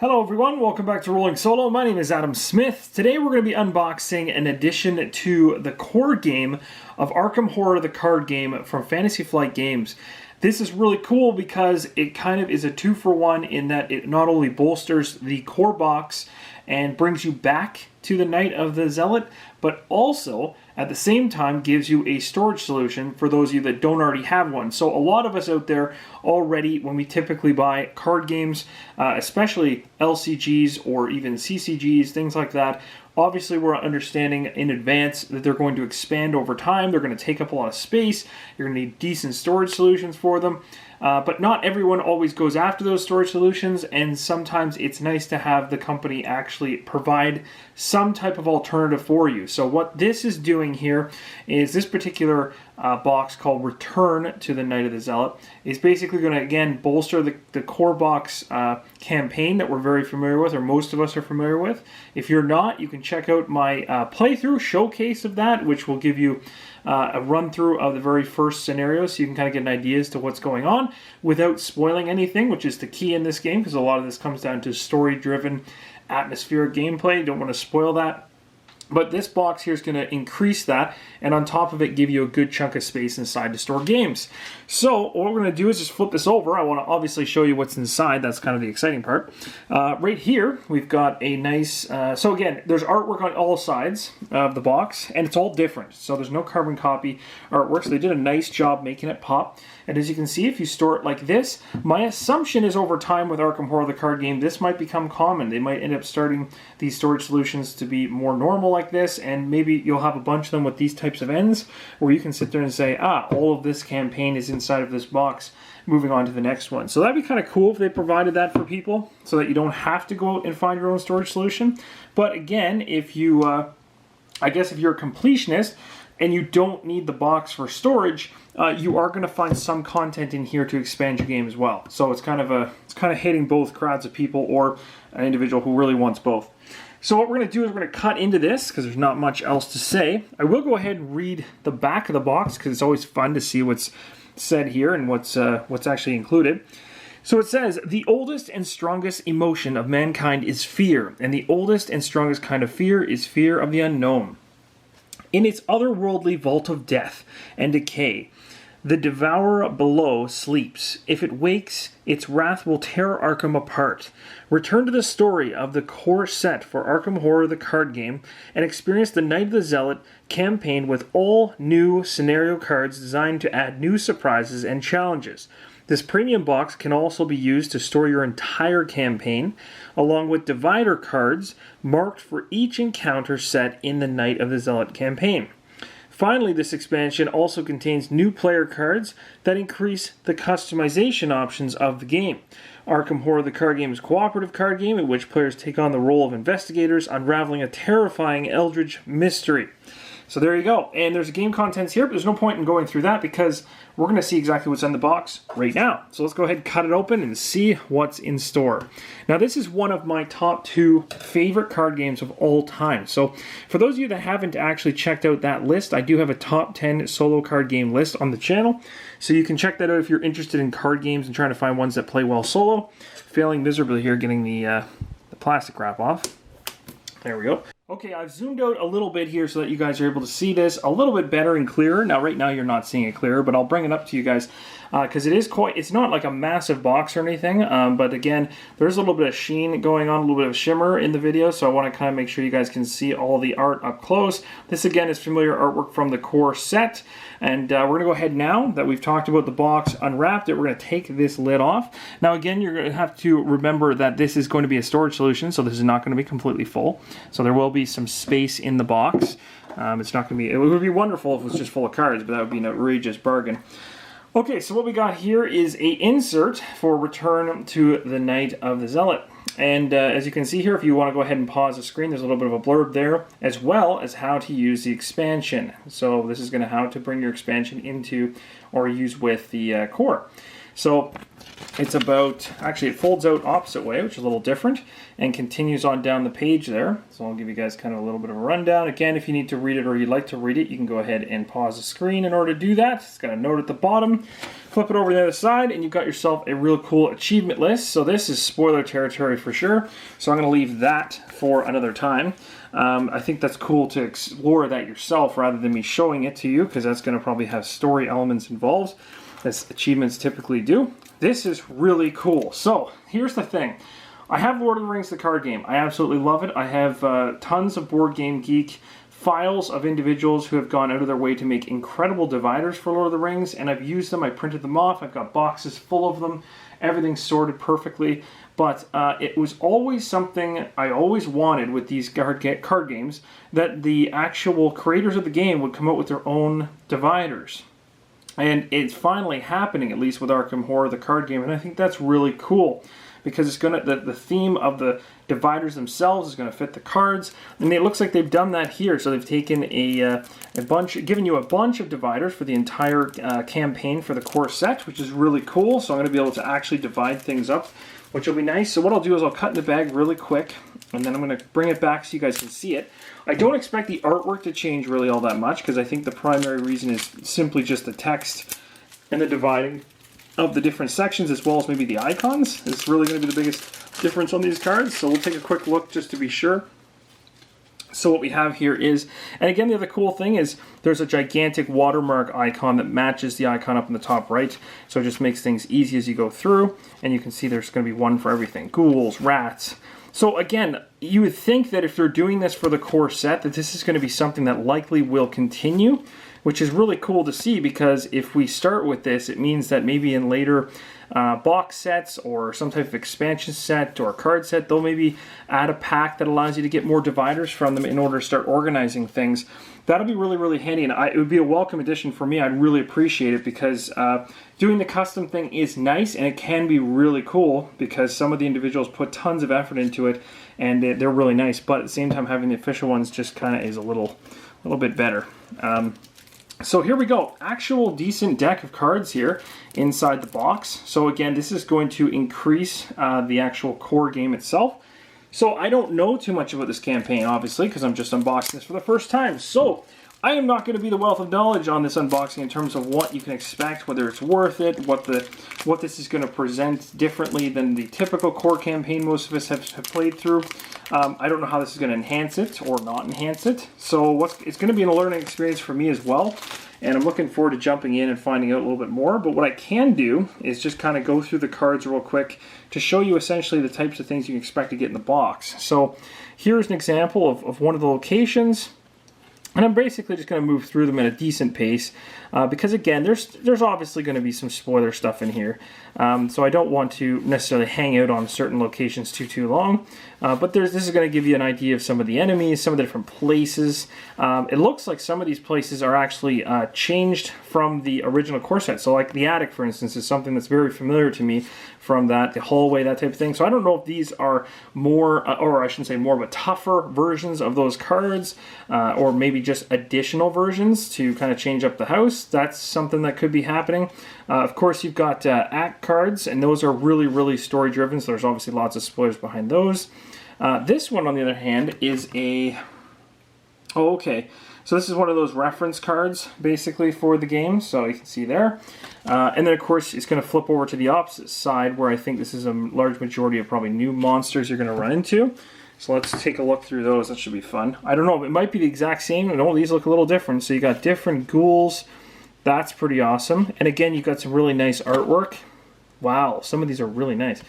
Hello everyone, welcome back to Rolling Solo. My name is Adam Smith. Today we're going to be unboxing an addition to the core game of Arkham Horror, the card game from Fantasy Flight Games. This is really cool because it kind of is a 2-for-1 in that it not only bolsters the core box and brings you back to the Night of the Zealot, but also at the same time gives you a storage solution for those of you that don't already have one. So a lot of us out there already, when we typically buy card games, especially LCGs or even CCGs, things like that, obviously we're understanding in advance that they're going to expand over time, they're going to take up a lot of space, you're going to need decent storage solutions for them. But not everyone always goes after those storage solutions, and sometimes it's nice to have the company actually provide some type of alternative for you. So what this is doing here is this particular box called Return to the Night of the Zealot is basically going to, again, bolster the core box campaign that we're very familiar with, or most of us are familiar with. If you're not, you can check out my playthrough showcase of that, which will give you a run-through of the very first scenario, so you can kind of get an idea as to what's going on without spoiling anything, which is the key in this game, because a lot of this comes down to story-driven, atmospheric gameplay. You don't want to spoil that. But this box here is going to increase that, and on top of it, give you a good chunk of space inside to store games. So what we're going to do is just flip this over. I want to obviously show you what's inside. That's kind of the exciting part. Right here, we've got a nice... so again, there's artwork on all sides of the box, and it's all different. So there's no carbon copy artwork, so they did a nice job making it pop. And as you can see, if you store it like this, my assumption is over time with Arkham Horror, the card game, this might become common. They might end up starting these storage solutions to be more normal like this, and maybe you'll have a bunch of them with these types of ends where you can sit there and say, all of this campaign is inside of this box, moving on to the next one. So that'd be kind of cool if they provided that for people so that you don't have to go out and find your own storage solution. But again, if you, I guess if you're a completionist and you don't need the box for storage, you are going to find some content in here to expand your game as well. So it's kind of hitting both crowds of people, or an individual who really wants both. So what we're going to do is we're going to cut into this because there's not much else to say. I will go ahead and read the back of the box because it's always fun to see what's said here and what's actually included. So it says, the oldest and strongest emotion of mankind is fear, and the oldest and strongest kind of fear is fear of the unknown. In its otherworldly vault of death and decay, the devourer below sleeps. If it wakes, its wrath will tear Arkham apart. Return to the story of the core set for Arkham Horror, the card game, and experience the Night of the Zealot campaign with all new scenario cards designed to add new surprises and challenges. This premium box can also be used to store your entire campaign, along with divider cards marked for each encounter set in the Night of the Zealot campaign. Finally, this expansion also contains new player cards that increase the customization options of the game. Arkham Horror, the card game, is a cooperative card game in which players take on the role of investigators, unraveling a terrifying eldritch mystery. So there you go. And there's game contents here, but there's no point in going through that because we're going to see exactly what's in the box right now. So let's go ahead and cut it open and see what's in store. Now, this is one of my top 2 favorite card games of all time. So for those of you that haven't actually checked out that list, I do have a top 10 solo card game list on the channel. So you can check that out if you're interested in card games and trying to find ones that play well solo. Failing miserably here getting the plastic wrap off. There we go. Okay, I've zoomed out a little bit here so that you guys are able to see this a little bit better and clearer. Now, right now you're not seeing it clearer, but I'll bring it up to you guys because it's not like a massive box or anything, but again, there's a little bit of sheen going on, a little bit of shimmer in the video, so I want to kind of make sure you guys can see all the art up close. This, again, is familiar artwork from the core set, and we're going to go ahead now that we've talked about the box, unwrapped it, we're going to take this lid off. Now, again, you're going to have to remember that this is going to be a storage solution, so this is not going to be completely full, so there will be some space in the box. It's not going to be, it would be wonderful if it was just full of cards, but that would be an outrageous bargain. Okay, so what we got here is a insert for Return to the Night of the Zealot. And as you can see here, if you want to go ahead and pause the screen, there's a little bit of a blurb there, as well as how to use the expansion. So this is going to how to bring your expansion into or use with the core. So it's about, actually it folds out opposite way, which is a little different, and continues on down the page there. So I'll give you guys kind of a little bit of a rundown. Again, if you need to read it or you'd like to read it, you can go ahead and pause the screen in order to do that. It's got a note at the bottom. Flip it over to the other side, and you've got yourself a real cool achievement list. So this is spoiler territory for sure. So I'm going to leave that for another time. I think that's cool to explore that yourself rather than me showing it to you, because that's going to probably have story elements involved, as achievements typically do. This is really cool. So here's the thing. I have Lord of the Rings, the card game. I absolutely love it. I have tons of Board Game Geek files of individuals who have gone out of their way to make incredible dividers for Lord of the Rings, and I've used them. I printed them off. I've got boxes full of them. Everything's sorted perfectly. But it was always something I always wanted with these card games, that the actual creators of the game would come out with their own dividers. And it's finally happening, at least with Arkham Horror, the card game, and I think that's really cool, because it's gonna the theme of the dividers themselves is gonna fit the cards, and it looks like they've done that here. So they've taken a bunch, given you a bunch of dividers for the entire campaign for the core set, which is really cool. So I'm gonna be able to actually divide things up, which will be nice. So what I'll do is I'll cut in the bag really quick, and then I'm going to bring it back so you guys can see it. I don't expect the artwork to change really all that much, because I think the primary reason is simply just the text and the dividing of the different sections, as well as maybe the icons. It's really going to be the biggest difference on these cards. So we'll take a quick look just to be sure. So what we have here is, and again, the other cool thing is there's a gigantic watermark icon that matches the icon up in the top right. So it just makes things easy as you go through. And you can see there's going to be one for everything. Ghouls, rats. So again, you would think that if they're doing this for the core set, that this is going to be something that likely will continue, which is really cool to see, because if we start with this, it means that maybe in later box sets or some type of expansion set or card set, they'll maybe add a pack that allows you to get more dividers from them in order to start organizing things. That'll be really, really handy, and it would be a welcome addition for me. I'd really appreciate it, because doing the custom thing is nice, and it can be really cool, because some of the individuals put tons of effort into it, and they're really nice. But at the same time, having the official ones just kind of is a little bit better. So here we go, actual decent deck of cards here inside the box. So again, this is going to increase the actual core game itself. So I don't know too much about this campaign, obviously, because I'm just unboxing this for the first time. So I am not going to be the wealth of knowledge on this unboxing in terms of what you can expect, whether it's worth it, what this is going to present differently than the typical core campaign most of us have played through. I don't know how this is going to enhance it or not enhance it. So it's going to be a learning experience for me as well. And I'm looking forward to jumping in and finding out a little bit more. But what I can do is just kind of go through the cards real quick to show you essentially the types of things you can expect to get in the box. So here's an example of one of the locations. And I'm basically just going to move through them at a decent pace, because again, there's obviously going to be some spoiler stuff in here. So I don't want to necessarily hang out on certain locations too long. But this is going to give you an idea of some of the enemies, some of the different places. It looks like some of these places are actually changed from the original core set. So like the attic, for instance, is something that's very familiar to me from the hallway, that type of thing. So I don't know if these are more, or I shouldn't say more, but tougher versions of those cards, or maybe just additional versions to kind of change up the house. That's something that could be happening. Of course, you've got act cards, and those are really, really story driven, so there's obviously lots of spoilers behind those. This one, on the other hand, is a... Oh, okay. So this is one of those reference cards, basically, for the game, so you can see there. And then, of course, it's going to flip over to the opposite side, where I think this is a large majority of probably new monsters you're going to run into. So let's take a look through those. That should be fun. I don't know, it might be the exact same. No, these look a little different. So you got different ghouls. That's pretty awesome. And again, you've got some really nice artwork. Wow, some of these are really nice.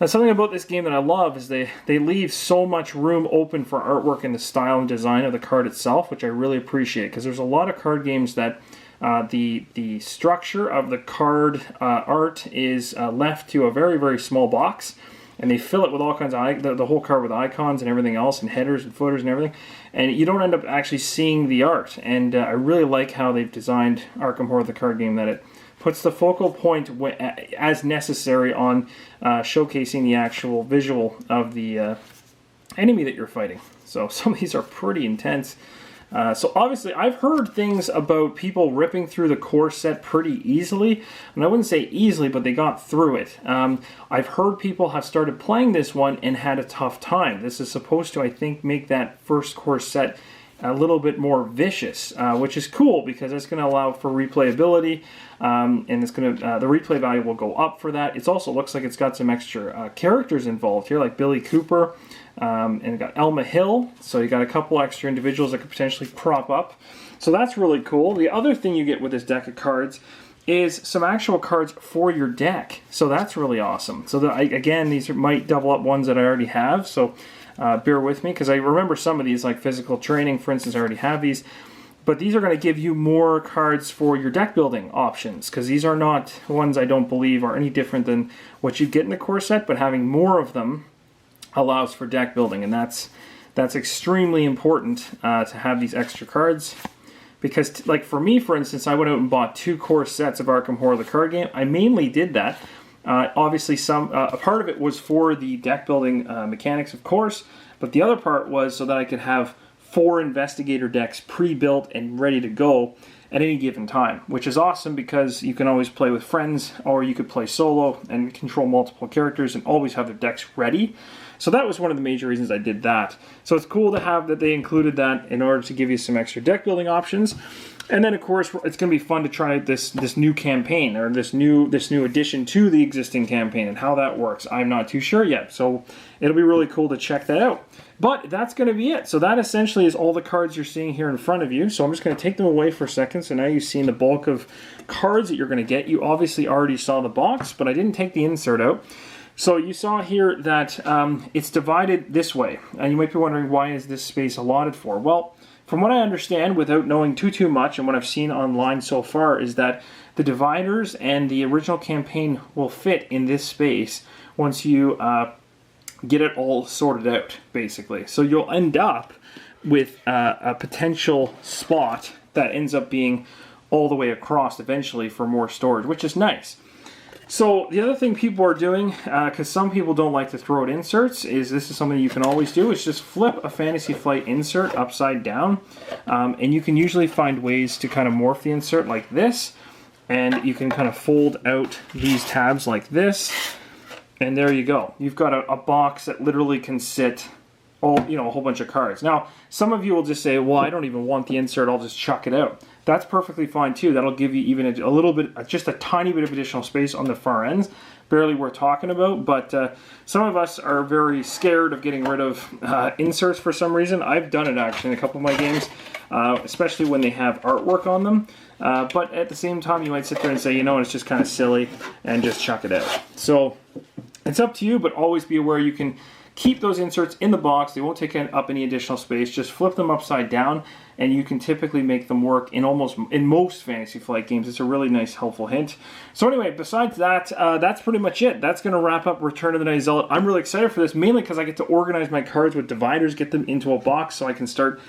Now, something about this game that I love is they leave so much room open for artwork and the style and design of the card itself, which I really appreciate, because there's a lot of card games that the structure of the card art is left to a very, very small box, and they fill it with all kinds of the whole card with icons and everything else, and headers and footers and everything, and you don't end up actually seeing the art. And I really like how they've designed Arkham Horror the card game, that it puts the focal point as necessary on showcasing the actual visual of the enemy that you're fighting. So some of these are pretty intense. So obviously, I've heard things about people ripping through the core set pretty easily. And I wouldn't say easily, but they got through it. I've heard people have started playing this one and had a tough time. This is supposed to, I think, make that first core set a little bit more vicious, which is cool because it's going to allow for replayability, and it's going to the replay value will go up for that. It also looks like it's got some extra characters involved here, like Billy Cooper, and got Elma Hill. So you got a couple extra individuals that could potentially prop up. So that's really cool. The other thing you get with this deck of cards is some actual cards for your deck. So that's really awesome. So again, these might double up ones that I already have. So bear with me, because I remember some of these, like physical training, for instance, I already have these. But these are going to give you more cards for your deck building options, because these are not ones I don't believe are any different than what you get in the core set, but having more of them allows for deck building, and that's extremely important to have these extra cards. Because, like for me, for instance, I went out and bought 2 core sets of Arkham Horror the card game. I mainly did that. Obviously, a part of it was for the deck building mechanics, of course, but the other part was so that I could have 4 investigator decks pre-built and ready to go at any given time, which is awesome because you can always play with friends, or you could play solo and control multiple characters and always have their decks ready. So that was one of the major reasons I did that. So it's cool to have that they included that in order to give you some extra deck building options. And then, of course, it's going to be fun to try this new campaign, or this new addition to the existing campaign, and how that works. I'm not too sure yet, so it'll be really cool to check that out. But that's going to be it. So that essentially is all the cards you're seeing here in front of you. So I'm just going to take them away for a second. So now you've seen the bulk of cards that you're going to get. You obviously already saw the box, but I didn't take the insert out. So you saw here that it's divided this way. And you might be wondering, why is this space allotted for? Well, from what I understand, without knowing too much, and what I've seen online so far, is that the dividers and the original campaign will fit in this space once you get it all sorted out, basically. So you'll end up with a potential spot that ends up being all the way across eventually for more storage, which is nice. So the other thing people are doing, because some people don't like to throw out inserts, is this is something you can always do, is just flip a Fantasy Flight insert upside down. And you can usually find ways to kind of morph the insert like this. And you can kind of fold out these tabs like this. And there you go. You've got a box that literally can sit a whole bunch of cards. Now, some of you will just say, well, I don't even want the insert, I'll just chuck it out. That's perfectly fine too. That'll give you even a little bit, just a tiny bit of additional space on the far ends. Barely worth talking about, but some of us are very scared of getting rid of inserts for some reason. I've done it actually in a couple of my games, especially when they have artwork on them. But at the same time, you might sit there and say, it's just kind of silly, and just chuck it out. So it's up to you, but always be aware you can keep those inserts in the box. They won't take up any additional space. Just flip them upside down, and you can typically make them work in most Fantasy Flight games. It's a really nice, helpful hint. So anyway, besides that, that's pretty much it. That's going to wrap up Return of the Night Zealot. I'm really excited for this, mainly because I get to organize my cards with dividers, get them into a box so I can start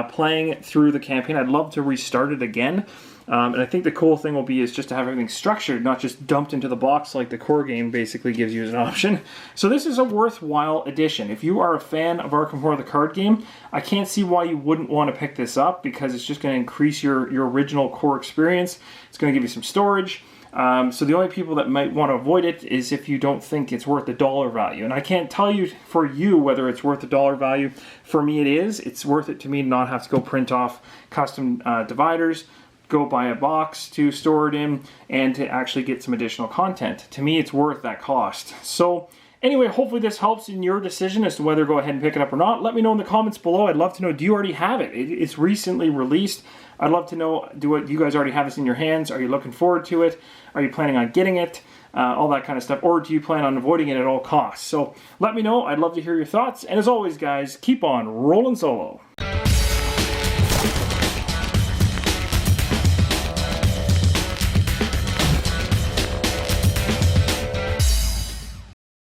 playing through the campaign. I'd love to restart it again. And I think the cool thing will be is just to have everything structured, not just dumped into the box like the core game basically gives you as an option. So this is a worthwhile addition. If you are a fan of Arkham Horror the card game, I can't see why you wouldn't want to pick this up, because it's just going to increase your original core experience. It's going to give you some storage. So the only people that might want to avoid it is if you don't think it's worth the dollar value. And I can't tell you for you whether it's worth the dollar value. For me it is. It's worth it to me to not have to go print off custom dividers, go buy a box to store it in, and to actually get some additional content. To me, it's worth that cost. So anyway, hopefully this helps in your decision as to whether to go ahead and pick it up or not. Let me know in the comments below. I'd love to know, do you already have it? It's recently released. I'd love to know, do you guys already have this in your hands? Are you looking forward to it? Are you planning on getting it? All that kind of stuff. Or do you plan on avoiding it at all costs? So let me know. I'd love to hear your thoughts. And as always, guys, keep on rolling solo.